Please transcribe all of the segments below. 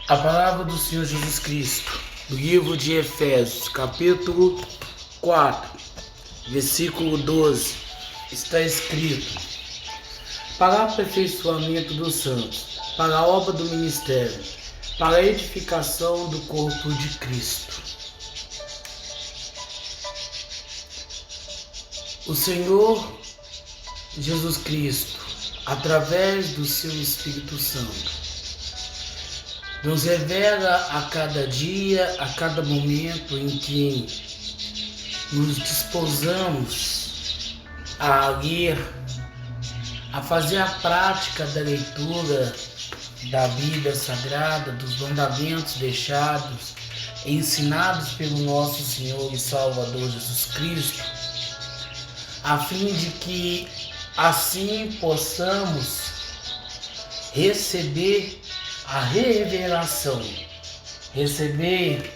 A palavra do Senhor Jesus Cristo, do livro de Efésios, capítulo 4, versículo 12, está escrito: para o aperfeiçoamento dos santos, para a obra do ministério, para a edificação do corpo de Cristo. O Senhor Jesus Cristo, através do seu Espírito Santo, nos revela a cada dia, a cada momento em que nos disposamos a ler, a fazer a prática da leitura da Bíblia Sagrada, dos mandamentos deixados e ensinados pelo nosso Senhor e Salvador Jesus Cristo, a fim de que assim possamos receber a revelação, receber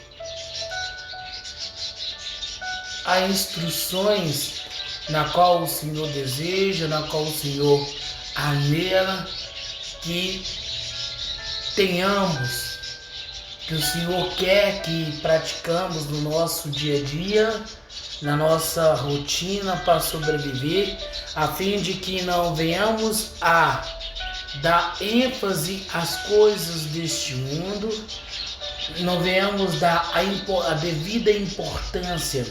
as instruções na qual o Senhor deseja, na qual o Senhor anela que tenhamos, que o Senhor quer que praticamos no nosso dia a dia, na nossa rotina para sobreviver, a fim de que não venhamos a dar ênfase às coisas deste mundo, não venhamos dar a devida importância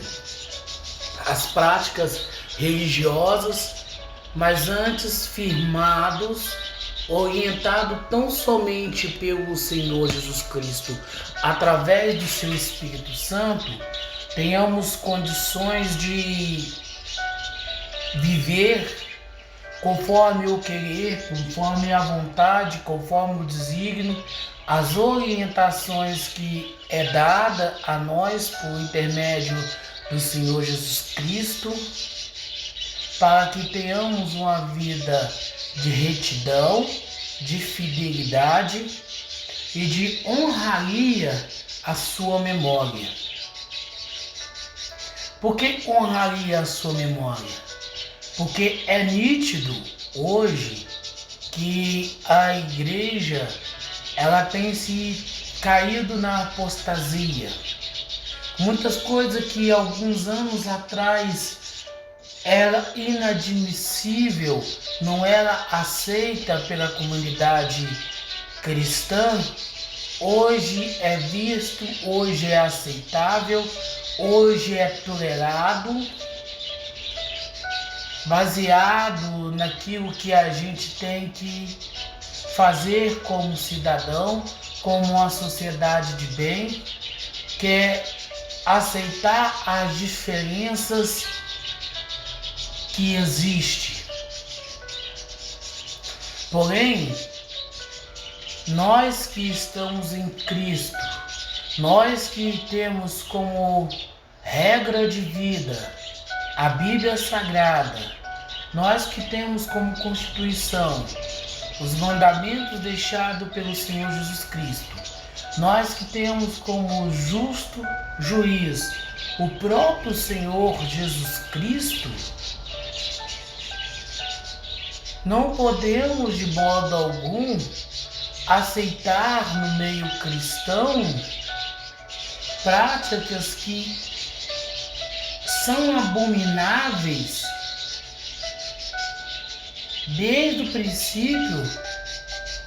às práticas religiosas, mas antes firmados, orientados tão somente pelo Senhor Jesus Cristo, através do seu Espírito Santo, tenhamos condições de viver conforme o querer, conforme a vontade, conforme o desígnio, as orientações que é dada a nós por intermédio do Senhor Jesus Cristo, para que tenhamos uma vida de retidão, de fidelidade e de honraria à sua memória. Por que honraria a sua memória? Porque é nítido hoje que a igreja ela tem se caído na apostasia. Muitas coisas que alguns anos atrás era inadmissível, não era aceita pela comunidade cristã, hoje é visto, hoje é aceitável, hoje é tolerado, baseado naquilo que a gente tem que fazer como cidadão, como uma sociedade de bem, que é aceitar as diferenças que existem. Porém, nós que estamos em Cristo, nós que temos como regra de vida a Bíblia Sagrada, nós que temos como constituição os mandamentos deixados pelo Senhor Jesus Cristo, nós que temos como justo juiz o próprio Senhor Jesus Cristo, não podemos de modo algum aceitar no meio cristão práticas que são abomináveis desde o princípio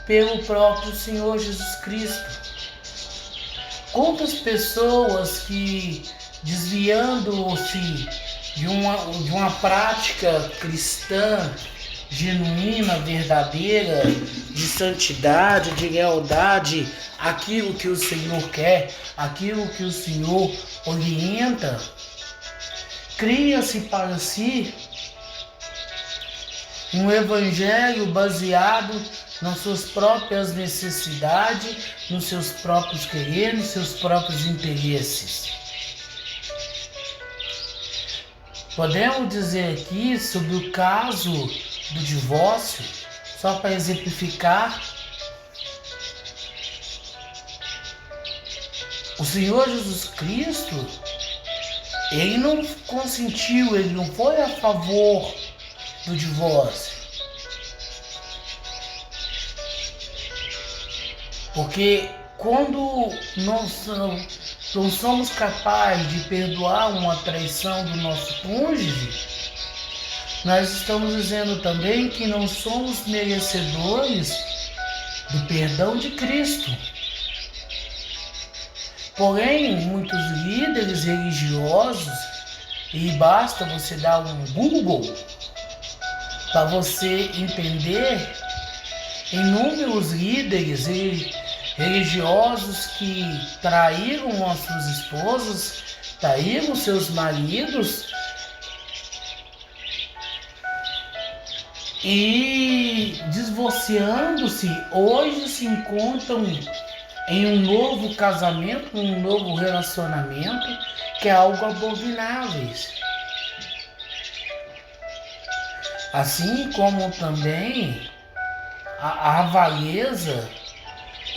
pelo próprio Senhor Jesus Cristo. Quantas pessoas que, desviando-se de uma prática cristã genuína, verdadeira, de santidade, de lealdade, aquilo que o Senhor quer, aquilo que o Senhor orienta, cria-se para si um evangelho baseado nas suas próprias necessidades, nos seus próprios quereres, nos seus próprios interesses. Podemos dizer aqui sobre o caso do divórcio, só para exemplificar. O Senhor Jesus Cristo, ele não consentiu, ele não foi a favor do divórcio. Porque quando não somos capazes de perdoar uma traição do nosso cônjuge, nós estamos dizendo também que não somos merecedores do perdão de Cristo. Porém, muitos líderes religiosos, e basta você dar um Google para você entender inúmeros líderes religiosos que traíram as suas esposas, traíram seus maridos e, divorciando-se, hoje se encontram em um novo casamento, um novo relacionamento, que é algo abominável. Assim como também a avareza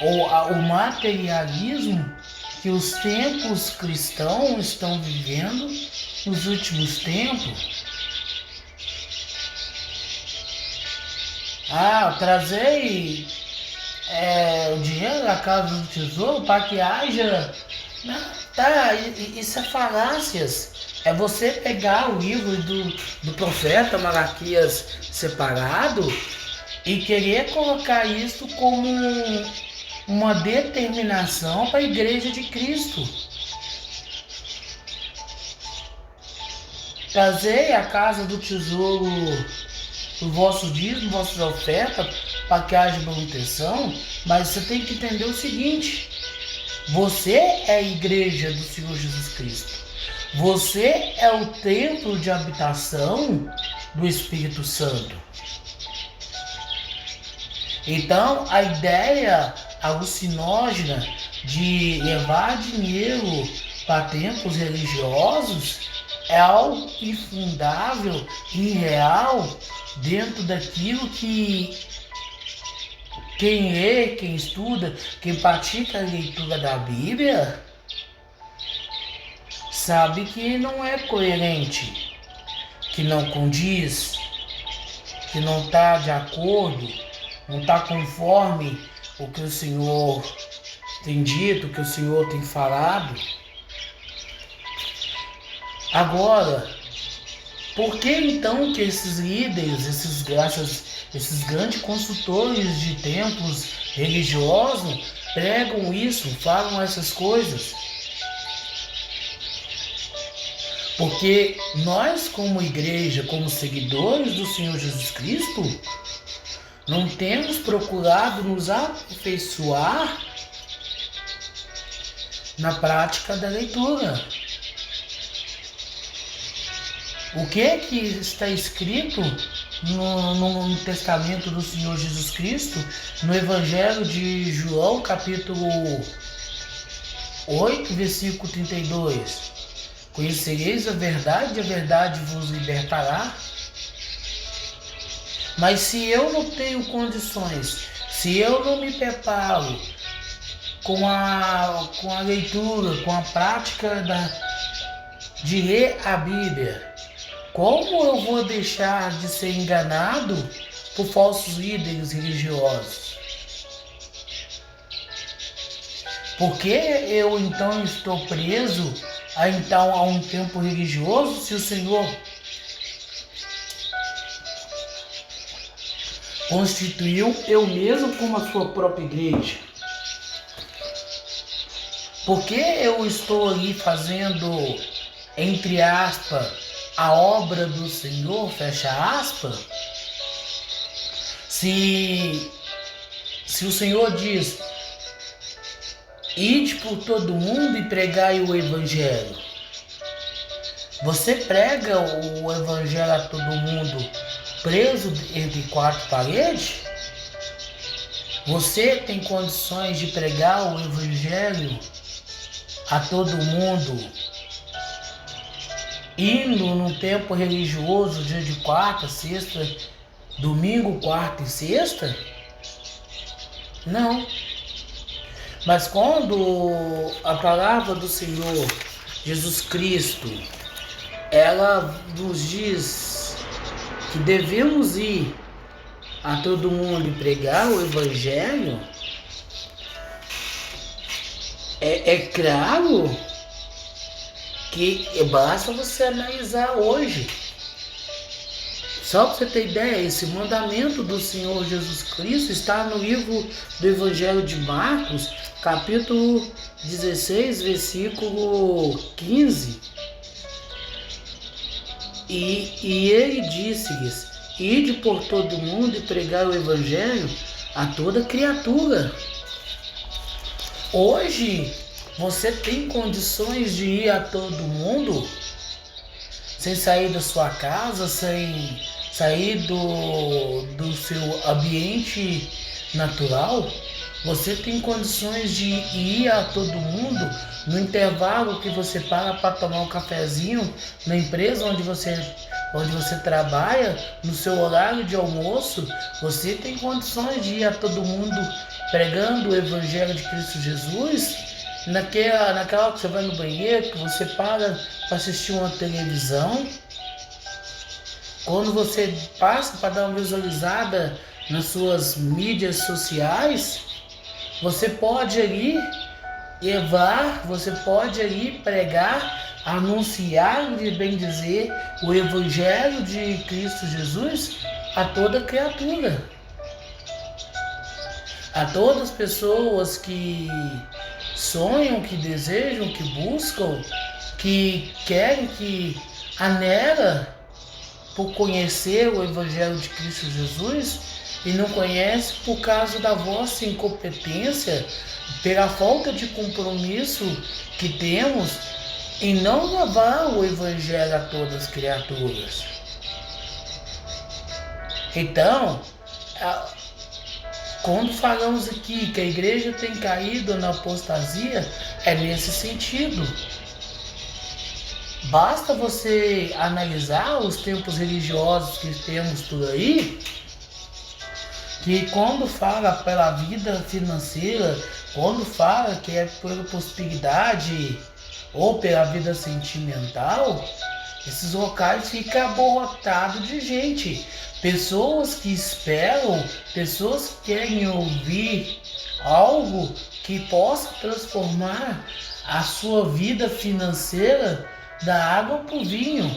ou o materialismo que os tempos cristãos estão vivendo nos últimos tempos. Trazer o dinheiro da casa do tesouro para que haja... Isso é falácias. É você pegar o livro do profeta Malaquias separado e querer colocar isso como uma determinação para a igreja de Cristo. Trazer a casa do tesouro o vosso dízimo, vossas ofertas, para que haja manutenção, mas você tem que entender o seguinte: você é a igreja do Senhor Jesus Cristo. Você é o templo de habitação do Espírito Santo. Então, a ideia alucinógena de levar dinheiro para templos religiosos é algo infundável, irreal, dentro daquilo que quem lê, quem estuda, quem pratica a leitura da Bíblia, sabe que não é coerente, que não condiz, que não está de acordo, não está conforme o que o Senhor tem dito, o que o Senhor tem falado. Agora, por que então que esses líderes, esses grandes consultores de templos religiosos pregam isso, falam essas coisas? Porque nós, como igreja, como seguidores do Senhor Jesus Cristo, não temos procurado nos aperfeiçoar na prática da leitura. O que está escrito no testamento do Senhor Jesus Cristo, no Evangelho de João, capítulo 8, versículo 32? Conhecereis a verdade vos libertará. Mas se eu não tenho condições, se eu não me preparo com a leitura, com a prática de ler a Bíblia, como eu vou deixar de ser enganado por falsos líderes religiosos? Por que eu então estou preso a um tempo religioso, se o Senhor constituiu eu mesmo como a sua própria igreja? Por que eu estou ali fazendo, entre aspas, a obra do Senhor, fecha aspas? Se o Senhor diz: ide por todo mundo e pregai o Evangelho. Você prega o Evangelho a todo mundo preso entre quatro paredes? Você tem condições de pregar o Evangelho a todo mundo indo num tempo religioso, dia de quarta, sexta, domingo, quarta e sexta? Não. Mas quando a palavra do Senhor Jesus Cristo, ela nos diz que devemos ir a todo mundo e pregar o Evangelho, É claro que basta você analisar hoje. Só para você ter ideia, esse mandamento do Senhor Jesus Cristo está no livro do Evangelho de Marcos, capítulo 16, versículo 15. E ele disse-lhes: ide por todo mundo e pregar o Evangelho a toda criatura. Hoje, você tem condições de ir a todo mundo sem sair da sua casa, sem sair do seu ambiente natural? Você tem condições de ir a todo mundo no intervalo que você para tomar um cafezinho na empresa onde você trabalha, no seu horário de almoço? Você tem condições de ir a todo mundo pregando o Evangelho de Cristo Jesus? Naquela hora que você vai no banheiro, que você para assistir uma televisão? Quando você passa para dar uma visualizada nas suas mídias sociais, você pode ali levar, você pode ali pregar, anunciar, de bem dizer, o Evangelho de Cristo Jesus a toda criatura. A todas as pessoas que sonham, que desejam, que buscam, que querem, que anela por conhecer o Evangelho de Cristo Jesus e não conhece por causa da vossa incompetência, pela falta de compromisso que temos em não levar o Evangelho a todas as criaturas. Então, quando falamos aqui que a igreja tem caído na apostasia, é nesse sentido. Basta você analisar os tempos religiosos que temos por aí, que quando fala pela vida financeira, quando fala que é pela prosperidade ou pela vida sentimental, esses locais ficam abarrotados de gente. Pessoas que esperam, pessoas que querem ouvir algo que possa transformar a sua vida financeira da água para o vinho.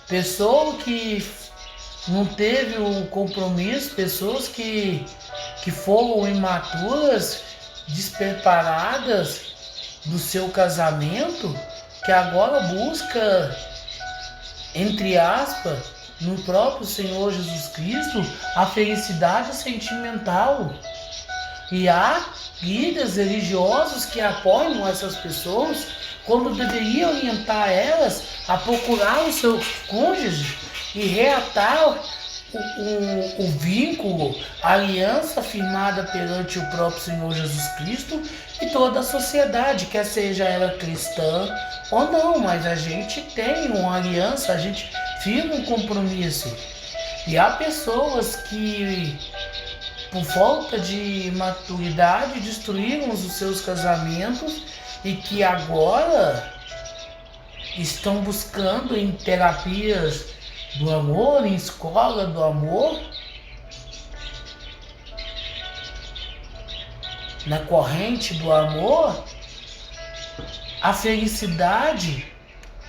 Pessoa que não teve o compromisso, pessoas que foram imaturas, despreparadas do seu casamento, que agora busca, entre aspas, no próprio Senhor Jesus Cristo, a felicidade sentimental. E há líderes religiosos que apoiam essas pessoas quando deveriam orientar elas a procurar o seu cônjuge e reatar o vínculo, a aliança firmada perante o próprio Senhor Jesus Cristo e toda a sociedade, quer seja ela cristã ou não, mas a gente tem uma aliança, a gente firma um compromisso. E há pessoas que, por falta de maturidade, destruíram os seus casamentos e que agora estão buscando em terapias do amor, em escola do amor, na corrente do amor, a felicidade,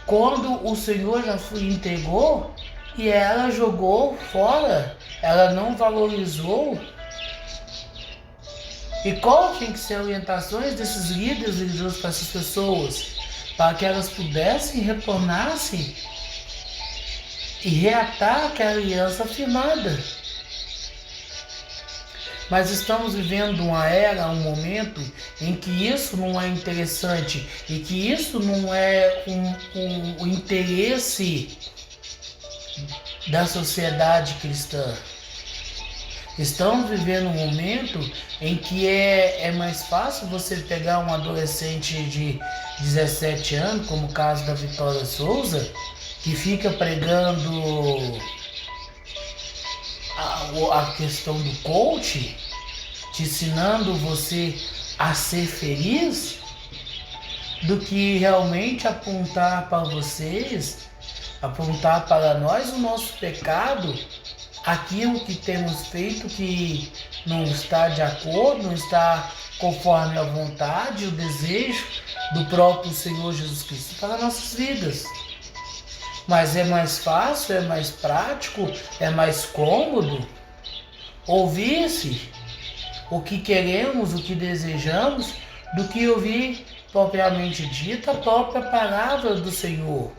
quando o Senhor já entregou e ela jogou fora, ela não valorizou. E qual tinha que ser as orientações desses líderes religiosos para essas pessoas? Para que elas pudessem retornar-se e reatar aquela aliança firmada. Mas estamos vivendo uma era, um momento em que isso não é interessante e que isso não é o interesse da sociedade cristã. Estamos vivendo um momento em que é mais fácil você pegar um adolescente de 17 anos, como o caso da Vitória Souza, que fica pregando a questão do coach, te ensinando você a ser feliz, do que realmente apontar para vocês, apontar para nós o nosso pecado, aquilo que temos feito que não está de acordo, não está conforme a vontade e o desejo do próprio Senhor Jesus Cristo para nossas vidas. Mas é mais fácil, é mais prático, é mais cômodo ouvir-se o que queremos, o que desejamos, do que ouvir propriamente dita a própria palavra do Senhor.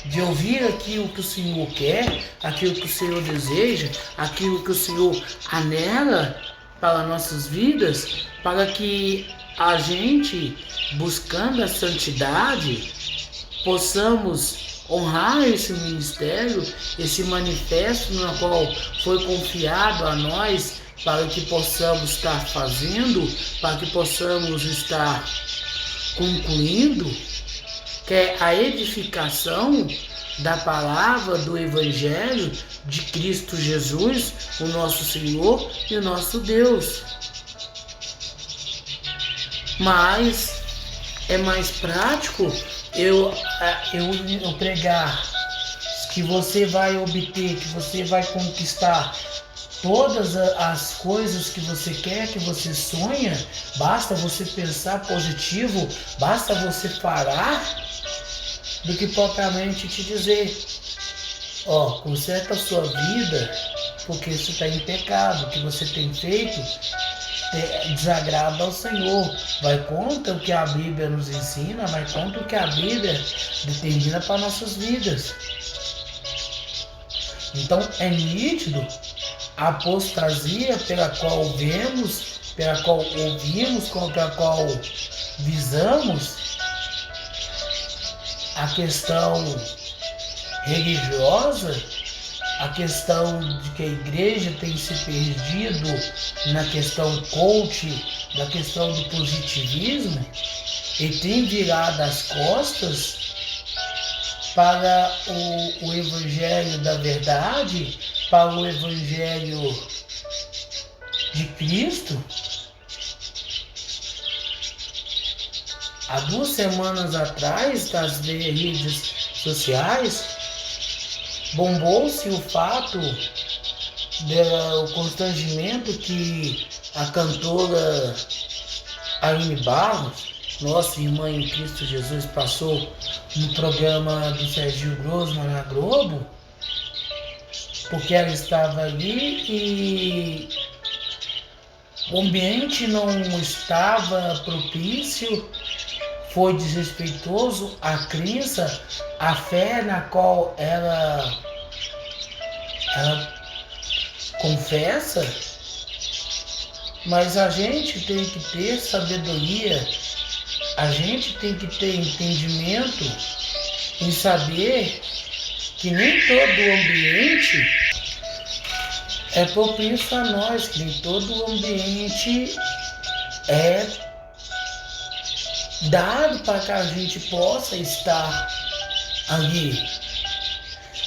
De ouvir aquilo que o Senhor quer, aquilo que o Senhor deseja, aquilo que o Senhor anela para nossas vidas, para que a gente, buscando a santidade, possamos honrar esse ministério, esse manifesto no qual foi confiado a nós, para que possamos estar fazendo, para que possamos estar concluindo, que é a edificação da palavra do Evangelho de Cristo Jesus, o nosso Senhor e o nosso Deus. Mas é mais prático eu pregar que você vai obter, que você vai conquistar todas as coisas que você quer, que você sonha. Basta você pensar positivo, basta você parar, do que propriamente te dizer: conserta a sua vida, porque isso está em pecado. O que você tem feito desagrada ao Senhor. Vai contra o que a Bíblia nos ensina, vai contra o que a Bíblia determina para nossas vidas. Então é nítido a apostasia pela qual vemos, pela qual ouvimos, pela qual visamos, a questão religiosa, a questão de que a igreja tem se perdido na questão coach, na questão do positivismo, e tem virado as costas para o Evangelho da verdade, para o Evangelho de Cristo. Há 2 semanas atrás, nas redes sociais, bombou-se o fato do constrangimento que a cantora Aline Barros, nossa irmã em Cristo Jesus, passou no programa do Serginho Grossman na Globo, porque ela estava ali e o ambiente não estava propício, foi desrespeitoso à crença, à fé na qual ela confessa. Mas a gente tem que ter sabedoria, a gente tem que ter entendimento em saber que nem todo o ambiente é propício a nós, que nem todo o ambiente é dado para que a gente possa estar ali,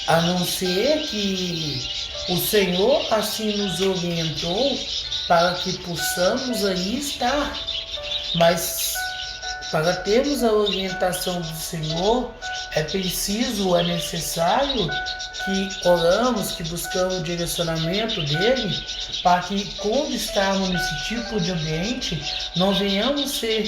a não ser que o Senhor assim nos orientou para que possamos aí estar. Mas para termos a orientação do Senhor, é necessário que oramos, que buscamos o direcionamento dele, para que quando estarmos nesse tipo de ambiente, não venhamos ser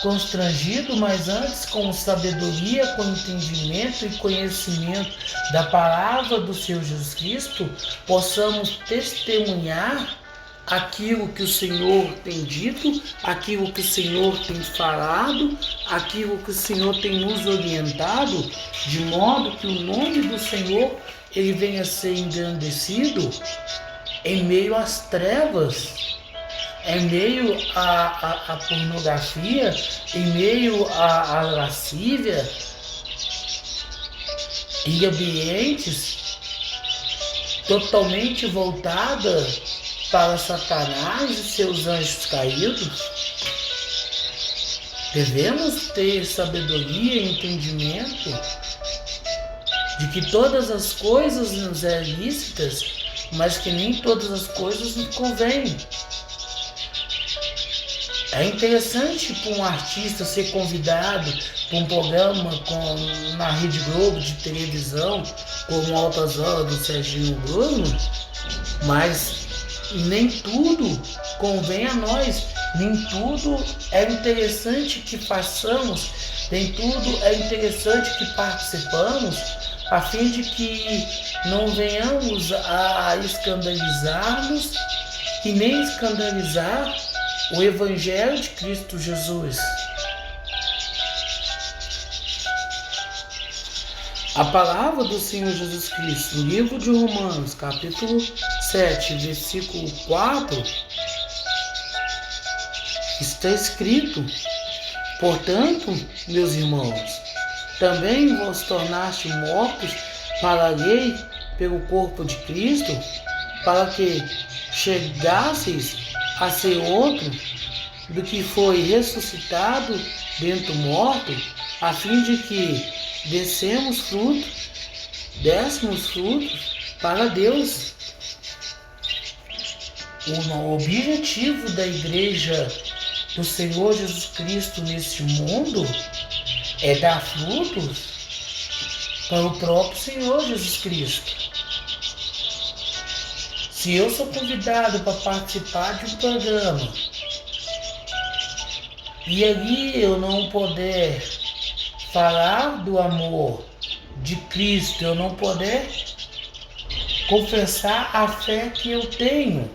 constrangidos, mas antes com sabedoria, com entendimento e conhecimento da palavra do Senhor Jesus Cristo, possamos testemunhar aquilo que o Senhor tem dito, aquilo que o Senhor tem falado, aquilo que o Senhor tem nos orientado, de modo que o nome do Senhor ele venha a ser engrandecido em meio às trevas, em meio à pornografia, em meio à lascívia, em ambientes totalmente voltados para Satanás e seus anjos caídos. Devemos ter sabedoria e entendimento de que todas as coisas nos são lícitas, mas que nem todas as coisas nos convêm. É interessante para um artista ser convidado para um programa na Rede Globo de televisão, como Altas Horas do Serginho Grossman, mas nem tudo convém a nós, nem tudo é interessante que façamos, nem tudo é interessante que participamos, a fim de que não venhamos a escandalizar-nos e nem escandalizar o Evangelho de Cristo Jesus. A palavra do Senhor Jesus Cristo, no livro de Romanos, capítulo 7, versículo 4, está escrito: portanto, meus irmãos, também vos tornaste mortos para a lei pelo corpo de Cristo, para que chegasseis a ser outro do que foi ressuscitado dentre o morto, a fim de que dessemos frutos para Deus. O objetivo da igreja do Senhor Jesus Cristo neste mundo é dar frutos para o próprio Senhor Jesus Cristo. Se eu sou convidado para participar de um programa e ali eu não puder falar do amor de Cristo, eu não poder confessar a fé que eu tenho,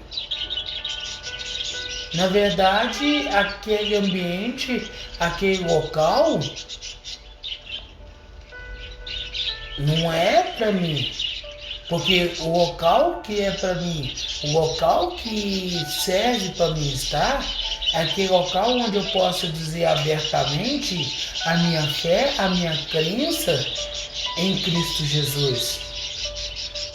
na verdade, aquele ambiente, aquele local, não é para mim. Porque o local que é para mim, o local que serve para mim estar, é aquele local onde eu posso dizer abertamente a minha fé, a minha crença em Cristo Jesus.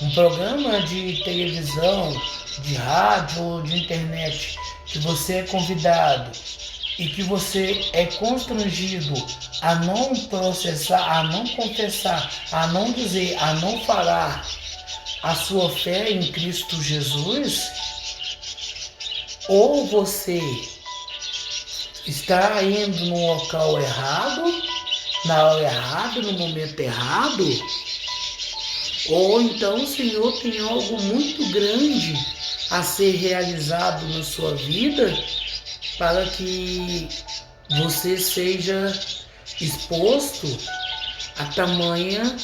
Um programa de televisão, de rádio ou de internet que você é convidado e que você é constrangido a não processar, a não confessar, a não dizer, a não falar a sua fé em Cristo Jesus, ou você está indo no local errado, na hora errada, no momento errado, ou então o Senhor tem algo muito grande a ser realizado na sua vida para que você seja exposto a tamanho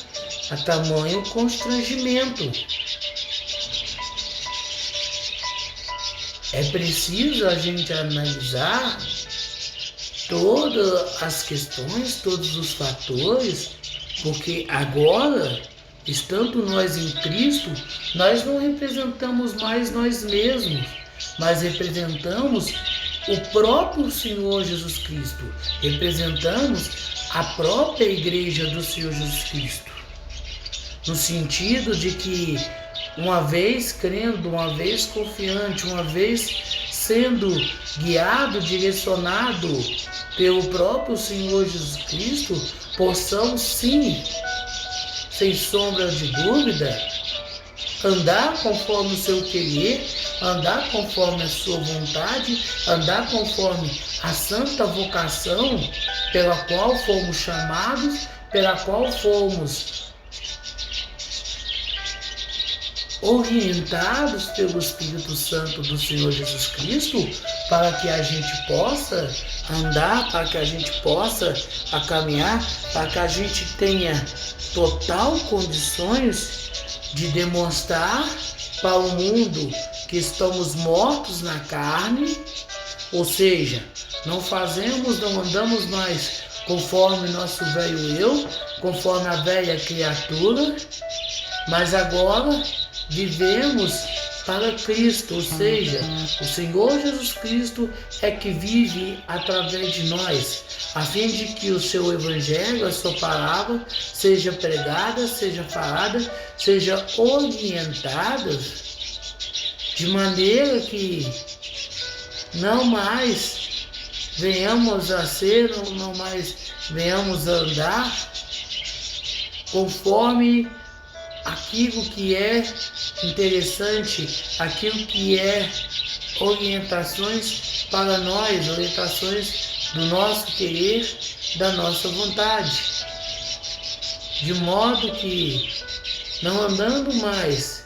constrangimento. É preciso a gente analisar todas as questões, todos os fatores, porque agora, estando nós em Cristo, nós não representamos mais nós mesmos, mas representamos o próprio Senhor Jesus Cristo, representamos a própria igreja do Senhor Jesus Cristo, no sentido de que, uma vez crendo, uma vez confiante, uma vez sendo guiado, direcionado pelo próprio Senhor Jesus Cristo, possamos sim, sem sombra de dúvida, andar conforme o seu querer, andar conforme a sua vontade, andar conforme a santa vocação pela qual fomos chamados, pela qual fomos orientados pelo Espírito Santo do Senhor Jesus Cristo, para que a gente possa andar, para que a gente possa caminhar, para que a gente tenha total condições de demonstrar para o mundo que estamos mortos na carne, ou seja, não andamos mais conforme nosso velho eu, conforme a velha criatura, mas agora vivemos para Cristo, ou seja, o Senhor Jesus Cristo é que vive através de nós, a fim de que o seu evangelho, a sua palavra, seja pregada, seja falada, seja orientada, de maneira que não mais venhamos a ser, não mais venhamos a andar conforme aquilo que é interessante, aquilo que é orientações para nós, orientações do nosso querer, da nossa vontade, de modo que, não andando mais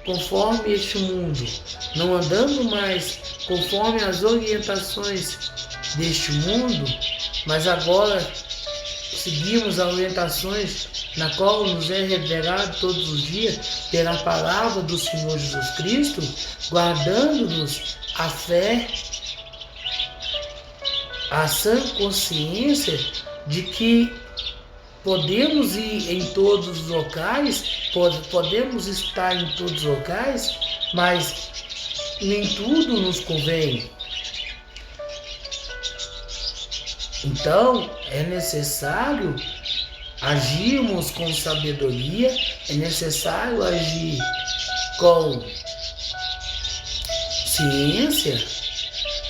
conforme este mundo, não andando mais conforme as orientações deste mundo, mas agora seguimos as orientações na qual nos é revelado todos os dias pela palavra do Senhor Jesus Cristo, guardando-nos a fé, a sã consciência de que podemos ir em todos os locais, podemos estar em todos os locais, mas nem tudo nos convém. Então, é necessário agirmos com sabedoria, é necessário agir com ciência,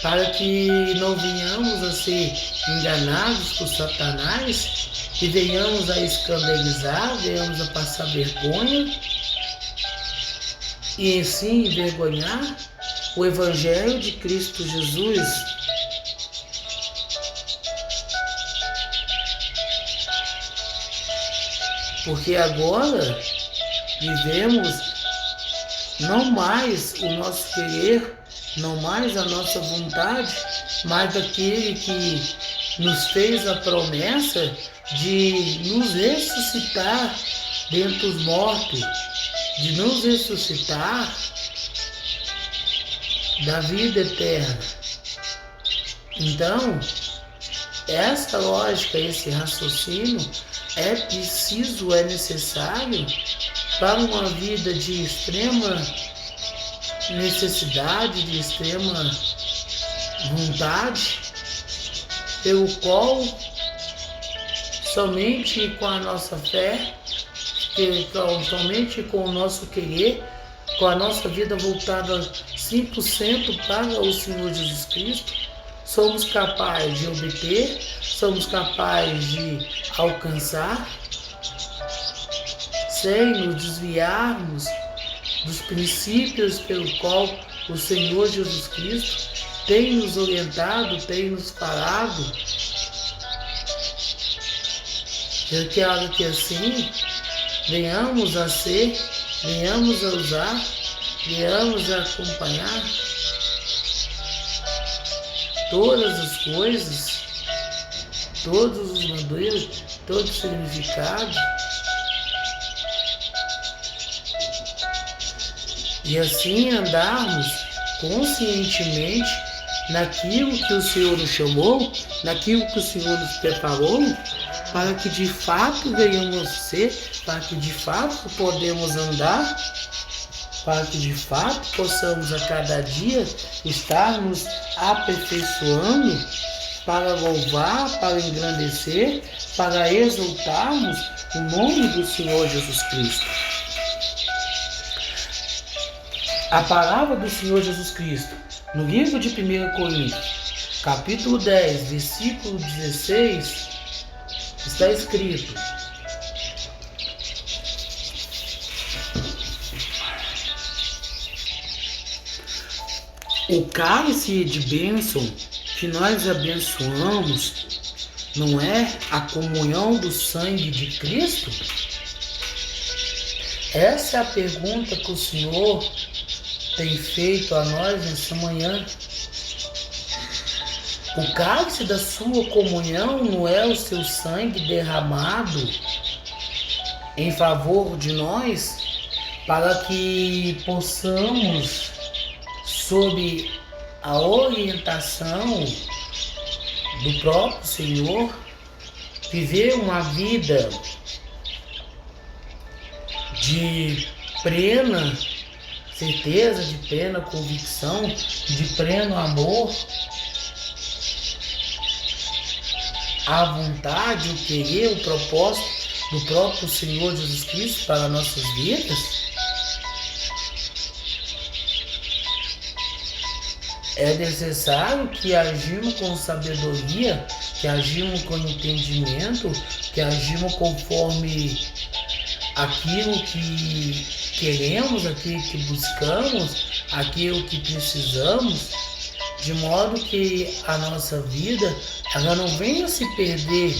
para que não venhamos a ser enganados por Satanás e venhamos a escandalizar, venhamos a passar vergonha e assim envergonhar o Evangelho de Cristo Jesus. Porque agora vivemos não mais o nosso querer, não mais a nossa vontade, mas daquele que nos fez a promessa de nos ressuscitar dentre os mortos, de nos ressuscitar da vida eterna. Então, essa lógica, esse raciocínio é preciso, é necessário para uma vida de extrema necessidade, de extrema vontade, pelo qual somente com a nossa fé, somente com o nosso querer, com a nossa vida voltada 100% para o Senhor Jesus Cristo, somos capazes de obter, somos capazes de alcançar, sem nos desviarmos dos princípios pelo qual o Senhor Jesus Cristo tem nos orientado, tem nos falado. Eu quero que assim venhamos a ser, venhamos a usar, venhamos a acompanhar todas as coisas, todos os modelos, todo o significado, e assim andarmos conscientemente naquilo que o Senhor nos chamou, naquilo que o Senhor nos preparou, para que de fato venhamos ser, para que de fato podemos andar, para que de fato possamos a cada dia estar nos aperfeiçoando para louvar, para engrandecer, para exaltarmos o nome do Senhor Jesus Cristo. A palavra do Senhor Jesus Cristo, no livro de 1 Coríntios, capítulo 10, versículo 16, está escrito: o cálice de bênção que nós abençoamos não é a comunhão do sangue de Cristo? Essa é a pergunta que o Senhor tem feito a nós nessa manhã. O cálice da sua comunhão não é o seu sangue derramado em favor de nós, para que possamos, sob a orientação do próprio Senhor, viver uma vida de plena certeza, de plena convicção, de pleno amor, a vontade, o querer, o propósito do próprio Senhor Jesus Cristo para nossas vidas? É necessário que agimos com sabedoria, que agimos com entendimento, que agimos conforme aquilo que queremos, aquilo que buscamos, aquilo que precisamos, de modo que a nossa vida ela não venha se perder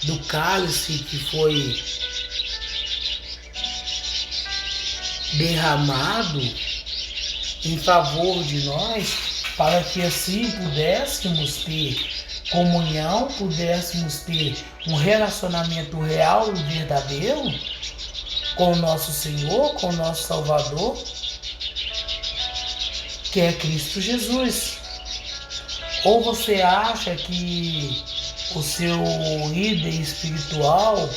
do cálice que foi derramado em favor de nós, para que assim pudéssemos ter comunhão, pudéssemos ter um relacionamento real e verdadeiro com o nosso Senhor, com o nosso Salvador, que é Cristo Jesus. Ou você acha que o seu líder espiritual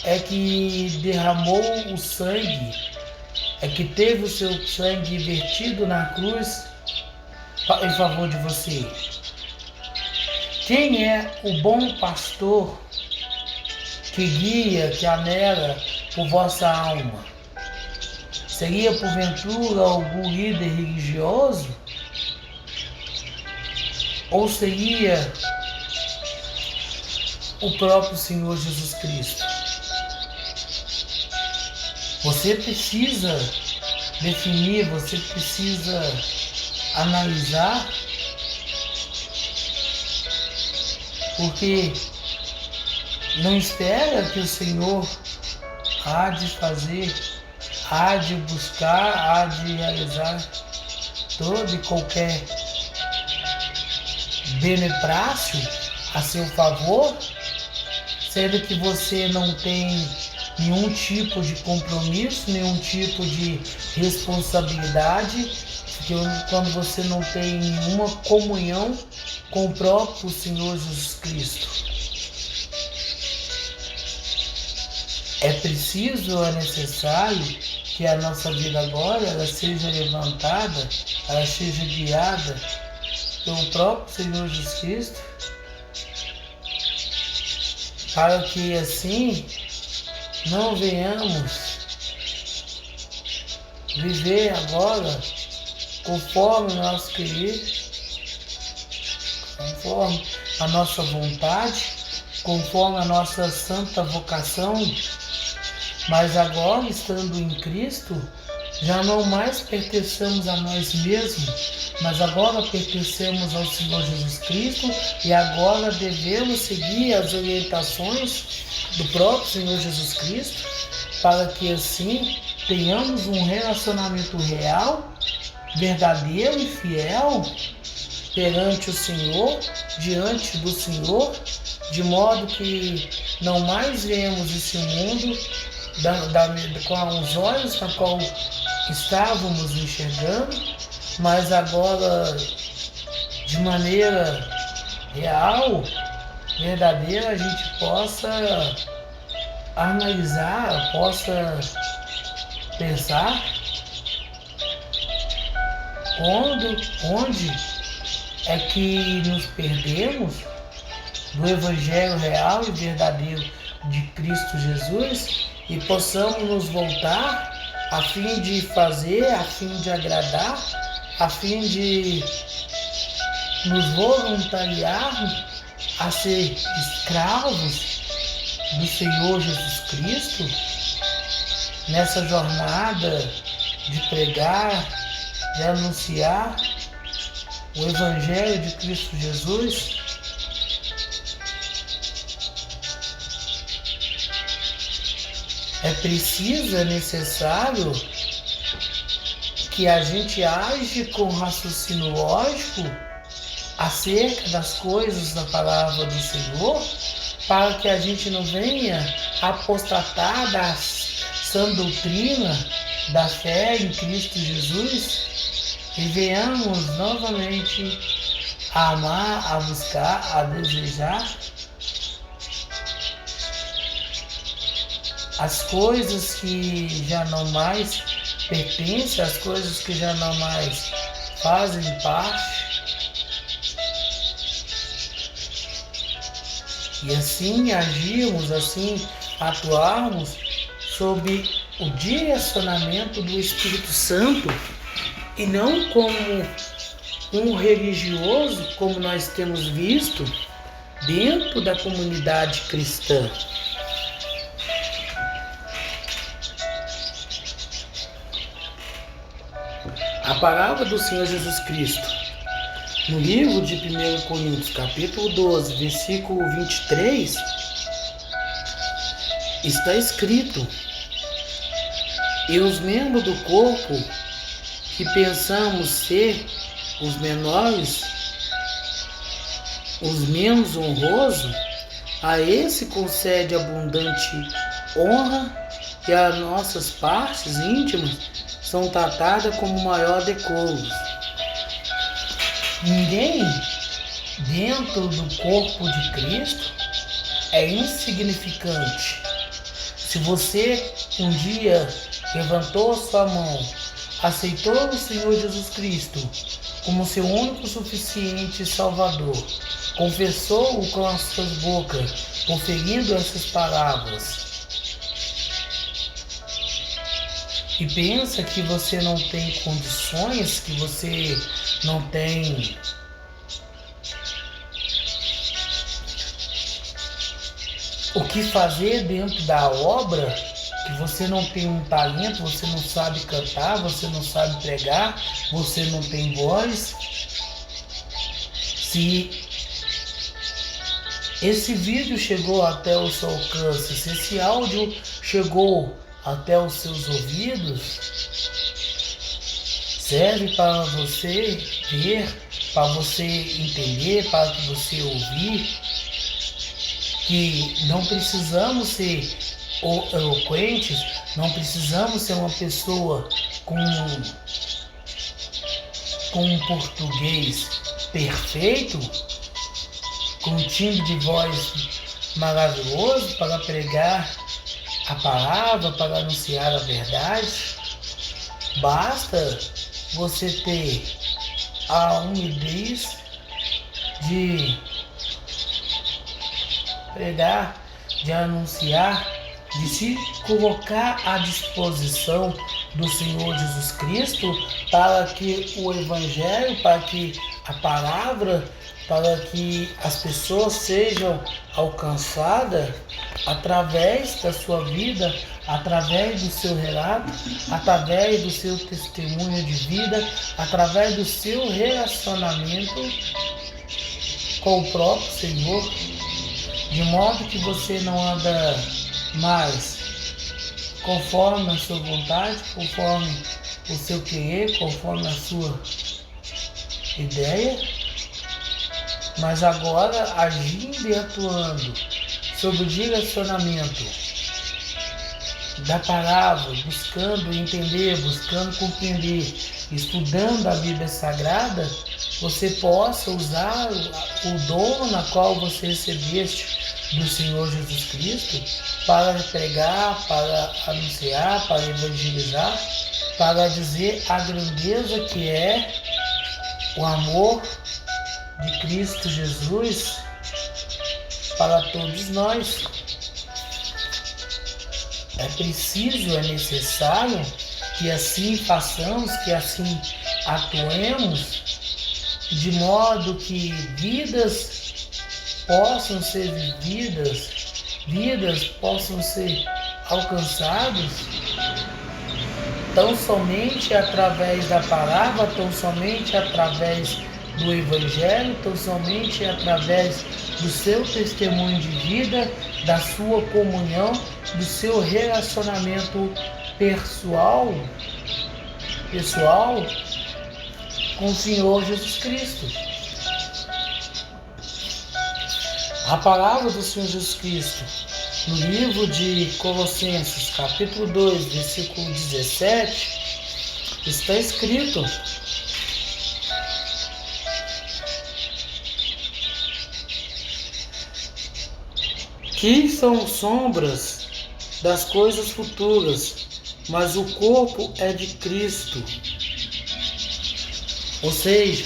é que derramou o sangue, é que teve o seu sangue vertido na cruz em favor de você? Quem é o bom pastor que guia, que anela por vossa alma? Seria porventura algum líder religioso? Ou seria o próprio Senhor Jesus Cristo? Você precisa definir, você precisa analisar, porque não espera que o Senhor há de fazer, há de buscar, há de realizar todo e qualquer beneplácito a seu favor, sendo que você não tem nenhum tipo de compromisso, nenhum tipo de responsabilidade, quando você não tem nenhuma comunhão com o próprio Senhor Jesus Cristo. É preciso, é necessário que a nossa vida agora ela seja levantada, ela seja guiada pelo próprio Senhor Jesus Cristo, para que assim não venhamos viver agora conforme o nosso querer, conforme a nossa vontade, conforme a nossa santa vocação, mas agora, estando em Cristo, já não mais pertencemos a nós mesmos, mas agora pertencemos ao Senhor Jesus Cristo e agora devemos seguir as orientações do próprio Senhor Jesus Cristo, para que assim tenhamos um relacionamento real, verdadeiro e fiel perante o Senhor, diante do Senhor, de modo que não mais vemos esse mundo com os olhos na qual estávamos enxergando, mas agora de maneira real, verdadeira, a gente possa analisar, possa pensar onde é que nos perdemos do Evangelho real e verdadeiro de Cristo Jesus e possamos nos voltar a fim de fazer, a fim de agradar, a fim de nos voluntariarmos a ser escravos do Senhor Jesus Cristo nessa jornada de pregar, de anunciar o Evangelho de Cristo Jesus. É preciso, é necessário que a gente age com raciocínio lógico acerca das coisas da palavra do Senhor, para que a gente não venha apostatar da sã doutrina da fé em Cristo Jesus e venhamos novamente a amar, a buscar, a desejar as coisas que já não mais pertencem, as coisas que já não mais fazem parte. E assim agirmos, assim atuarmos sob o direcionamento do Espírito Santo e não como um religioso, como nós temos visto dentro da comunidade cristã. A palavra do Senhor Jesus Cristo, no livro de 1 Coríntios, capítulo 12, versículo 23, está escrito: E os membros do corpo que pensamos ser os menores, os menos honrosos, a esse concede abundante honra, e as nossas partes íntimas são tratadas como maior decoro. Ninguém dentro do corpo de Cristo é insignificante. Se você um dia levantou sua mão, aceitou o Senhor Jesus Cristo como seu único suficiente Salvador, confessou-o com as suas bocas, proferindo essas palavras, e pensa que você não tem condições, que você não tem o que fazer dentro da obra, que você não tem um talento, você não sabe cantar, você não sabe pregar, você não tem voz. Se esse vídeo chegou até o seu alcance, se esse áudio chegou até os seus ouvidos, serve para você ver, para você entender, para que você ouvir, que não precisamos ser eloquentes, não precisamos ser uma pessoa com um português perfeito, com um timbre de voz maravilhoso para pregar a palavra, para anunciar a verdade. Basta você ter a humildade de pregar, de anunciar, de se colocar à disposição do Senhor Jesus Cristo, para que o Evangelho, para que a palavra, para que as pessoas sejam alcançadas através da sua vida, através do seu relato, através do seu testemunho de vida, através do seu relacionamento com o próprio Senhor, de modo que você não anda mais conforme a sua vontade, conforme o seu querer, conforme a sua ideia, mas agora agindo e atuando sob o direcionamento da palavra, buscando entender, buscando compreender, estudando a Bíblia Sagrada, você possa usar o dom na qual você recebeste do Senhor Jesus Cristo para pregar, para anunciar, para evangelizar, para dizer a grandeza que é o amor de Cristo Jesus para todos nós. É preciso, é necessário que assim façamos, que assim atuemos, de modo que vidas possam ser vividas, vidas possam ser alcançadas, tão somente através da palavra, tão somente através do Evangelho, tão somente através do seu testemunho de vida, da sua comunhão, do seu relacionamento pessoal com o Senhor Jesus Cristo. A palavra do Senhor Jesus Cristo, no livro de Colossenses, capítulo 2, versículo 17, está escrito: que são sombras das coisas futuras, mas o corpo é de Cristo. Ou seja,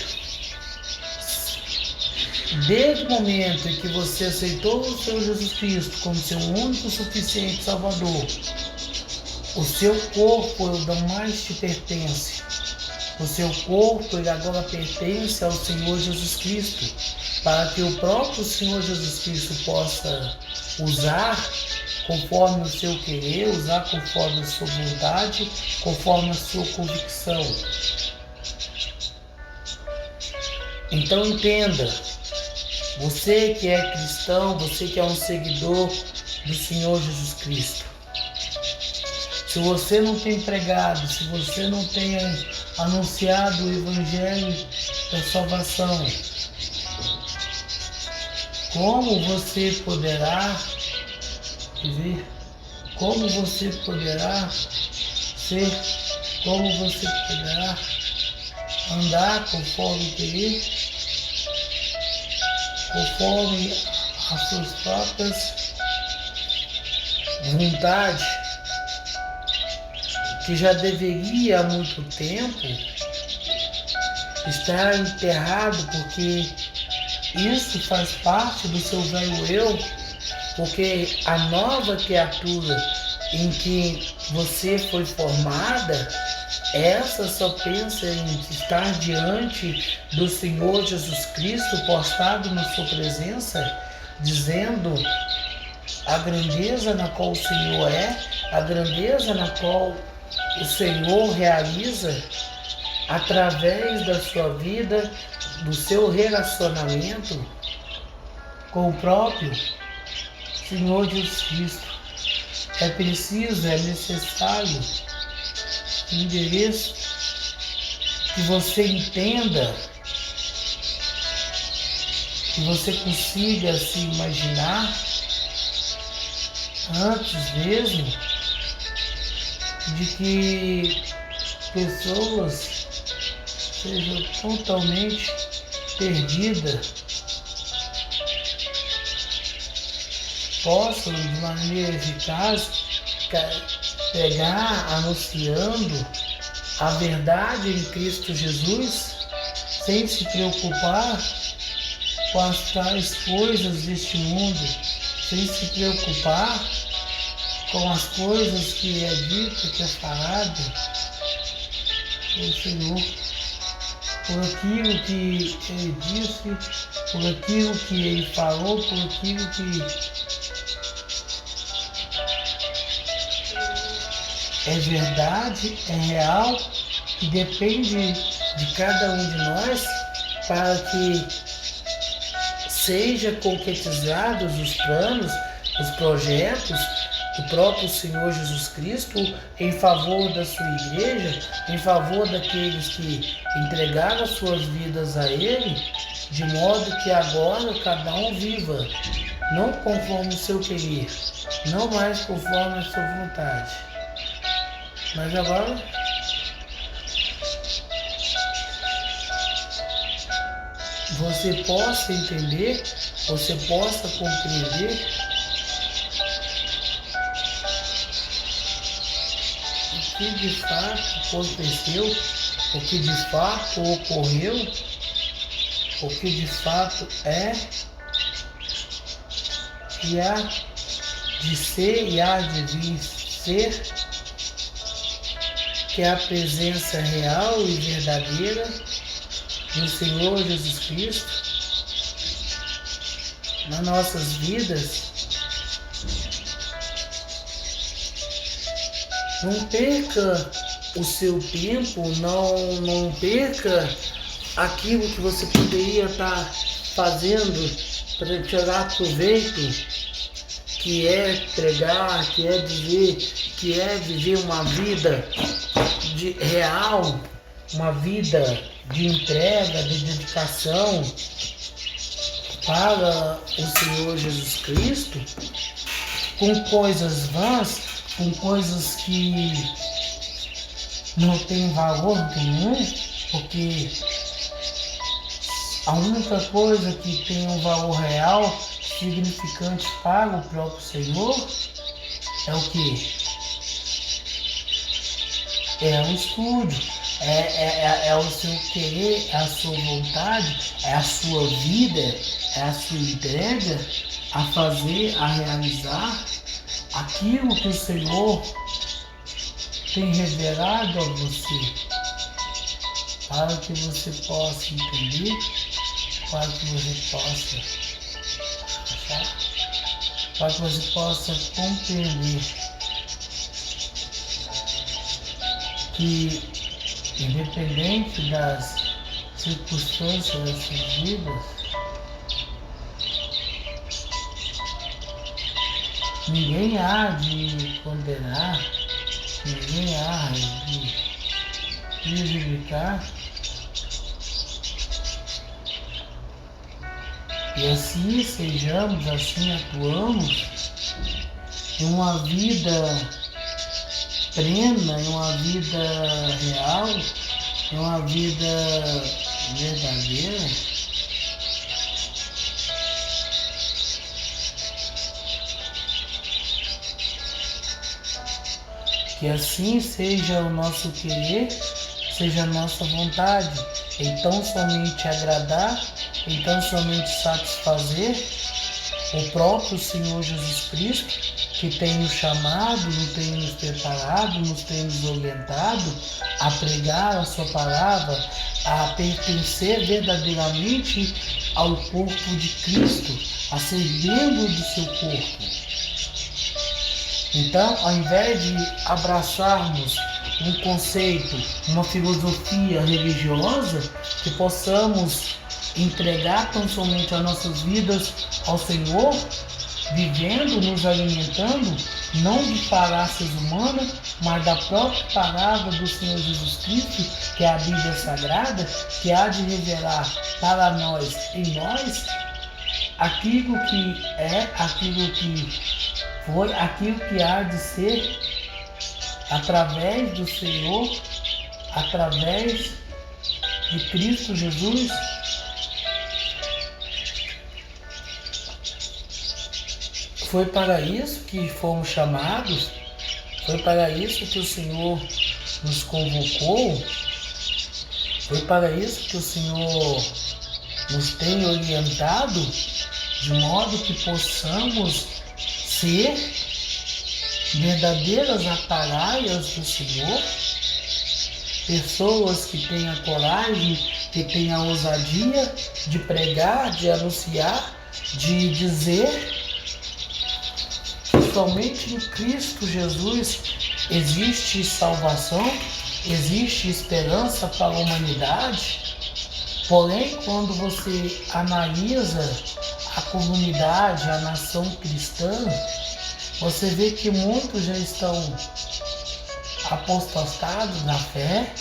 desde o momento em que você aceitou o Senhor Jesus Cristo como seu único suficiente Salvador, o seu corpo não mais te pertence. O seu corpo ele agora pertence ao Senhor Jesus Cristo, para que o próprio Senhor Jesus Cristo possa usar conforme o seu querer, usar conforme a sua vontade, conforme a sua convicção. Então entenda, você que é cristão, você que é um seguidor do Senhor Jesus Cristo, Se você não tem pregado, se você não tem anunciado o Evangelho da salvação, como você poderá viver? Como você poderá ser? Como você poderá andar conforme querer? Conforme as suas próprias vontades, que já deveria há muito tempo estar enterrado, porque isso faz parte do seu velho eu, porque a nova criatura em que você foi formada, essa só pensa em estar diante do Senhor Jesus Cristo, postado na sua presença, dizendo a grandeza na qual o Senhor é, a grandeza na qual o Senhor realiza através da sua vida, do seu relacionamento com o próprio Senhor Jesus Cristo. É preciso, é necessário um endereço que você entenda, que você consiga se imaginar antes mesmo de que pessoas sejam totalmente perdidas, possam de maneira eficaz pegar anunciando a verdade em Cristo Jesus, sem se preocupar com as tais coisas deste mundo, sem se preocupar com as coisas que é dito, que é falado pelo Senhor, por aquilo que Ele disse, por aquilo que Ele falou, por aquilo que é verdade, é real, e depende de cada um de nós para que seja concretizados os planos, os projetos do próprio Senhor Jesus Cristo em favor da sua igreja, em favor daqueles que entregaram as suas vidas a Ele, de modo que agora cada um viva, não conforme o seu querer, não mais conforme a sua vontade, mas agora você possa entender, você possa compreender o que de fato aconteceu, o que de fato ocorreu, o que de fato é, e há de ser e há de vir ser, que é a presença real e verdadeira do Senhor Jesus Cristo nas nossas vidas. Não perca o seu tempo, não perca aquilo que você poderia estar fazendo para tirar proveito, que é pregar, que é dizer, que é viver uma vida real, uma vida de entrega, de dedicação para o Senhor Jesus Cristo, com coisas vãs, com coisas que não têm valor nenhum, porque a única coisa que tem um valor real, significante para o próprio Senhor, é o que? É o estudo, é o seu querer, é a sua vontade, é a sua vida, é a sua entrega a fazer, a realizar aquilo que o Senhor tem revelado a você, para que você possa entender, para que você possa achar, para que você possa compreender que, independente das circunstâncias das suas vidas, ninguém há de condenar ninguém há de prejudicar. E assim sejamos, assim atuamos em uma vida plena, em uma vida real, em uma vida verdadeira. Que assim seja o nosso querer, seja a nossa vontade, então somente agradar, então somente satisfazer o próprio Senhor Jesus Cristo, que tem nos chamado, nos tem nos preparado, nos tem nos orientado a pregar a sua palavra, a pertencer verdadeiramente ao corpo de Cristo, a ser membro do seu corpo. Então, ao invés de abraçarmos um conceito, uma filosofia religiosa, que possamos entregar tão somente as nossas vidas ao Senhor, vivendo, nos alimentando, não de falácias humanas, mas da própria palavra do Senhor Jesus Cristo, que é a Bíblia Sagrada, que há de revelar para nós, em nós, aquilo que é, aquilo que foi, aquilo que há de ser, através do Senhor, através de Cristo Jesus. Foi para isso que fomos chamados, foi para isso que o Senhor nos convocou, foi para isso que o Senhor nos tem orientado, de modo que possamos ser verdadeiras atalaias do Senhor, pessoas que tenham a coragem, que tenham a ousadia de pregar, de anunciar, de dizer que somente em Cristo Jesus existe salvação, existe esperança para a humanidade. Porém, quando você analisa a comunidade, a nação cristã, você vê que muitos já estão apostatados na fé,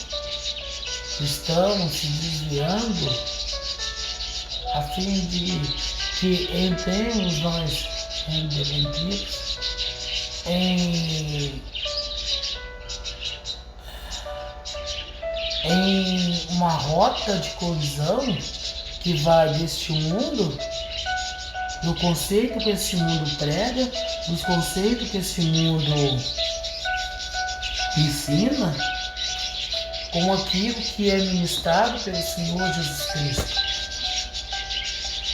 estão se desviando, a fim de que entremos nós em uma rota de colisão que vai deste mundo, do conceito que esse mundo prega, dos conceitos que esse mundo ensina, com aquilo que é ministrado pelo Senhor Jesus Cristo.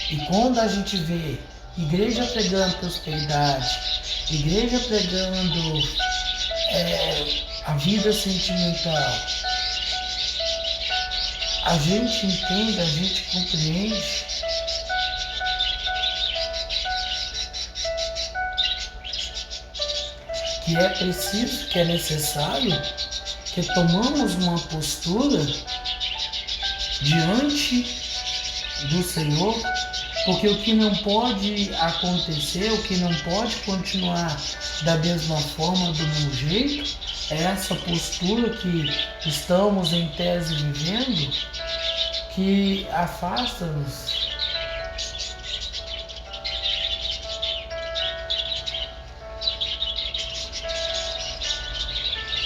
E quando a gente vê igreja pregando prosperidade, igreja pregando a vida sentimental, a gente entende, a gente compreende que é preciso, que é necessário que tomamos uma postura diante do Senhor, porque o que não pode acontecer, o que não pode continuar da mesma forma, do mesmo jeito, é essa postura que estamos em tese vivendo, que afasta-nos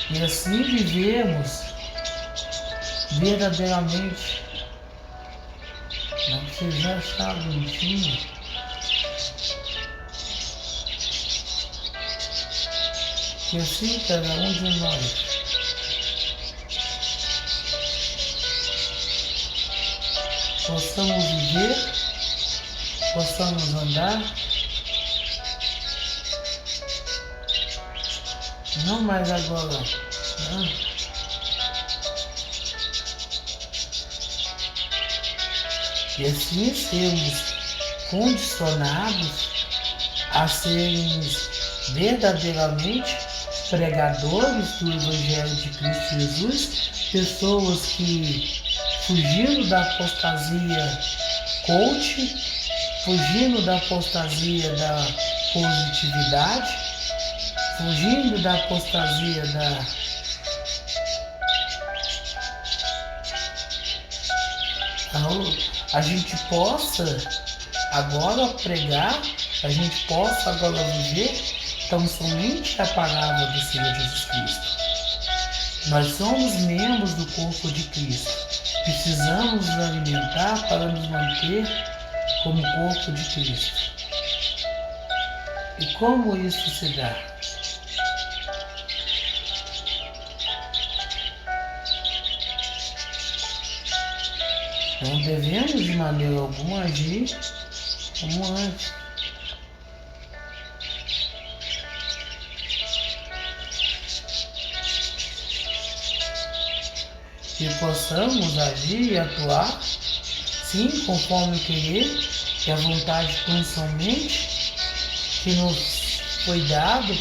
e assim vivemos verdadeiramente. Não precisa achar bonitinho. Que assim cada um de nós possamos viver, possamos andar, não mais agora, não. E assim sermos condicionados a sermos verdadeiramente pregadores do Evangelho de Cristo Jesus, pessoas que, fugindo da apostasia coach, fugindo da apostasia da positividade, fugindo da apostasia a gente possa agora pregar, a gente possa agora viver tão somente a palavra do Senhor Jesus Cristo. Nós somos membros do corpo de Cristo. Precisamos nos alimentar para nos manter como corpo de Cristo. E como isso se dá? Não devemos de maneira alguma agir como antes. Que possamos agir e atuar, sim, conforme o querer e a vontade tão somente que nos foi dado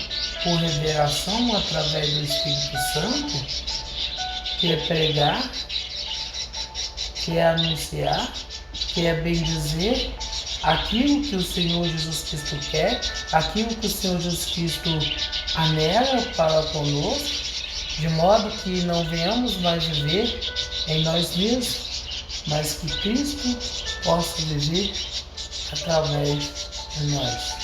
por revelação através do Espírito Santo, que é pregar, que é anunciar, que é bendizer aquilo que o Senhor Jesus Cristo quer, aquilo que o Senhor Jesus Cristo anela para conosco, de modo que não venhamos mais viver em nós mesmos, mas que Cristo possa viver através de nós.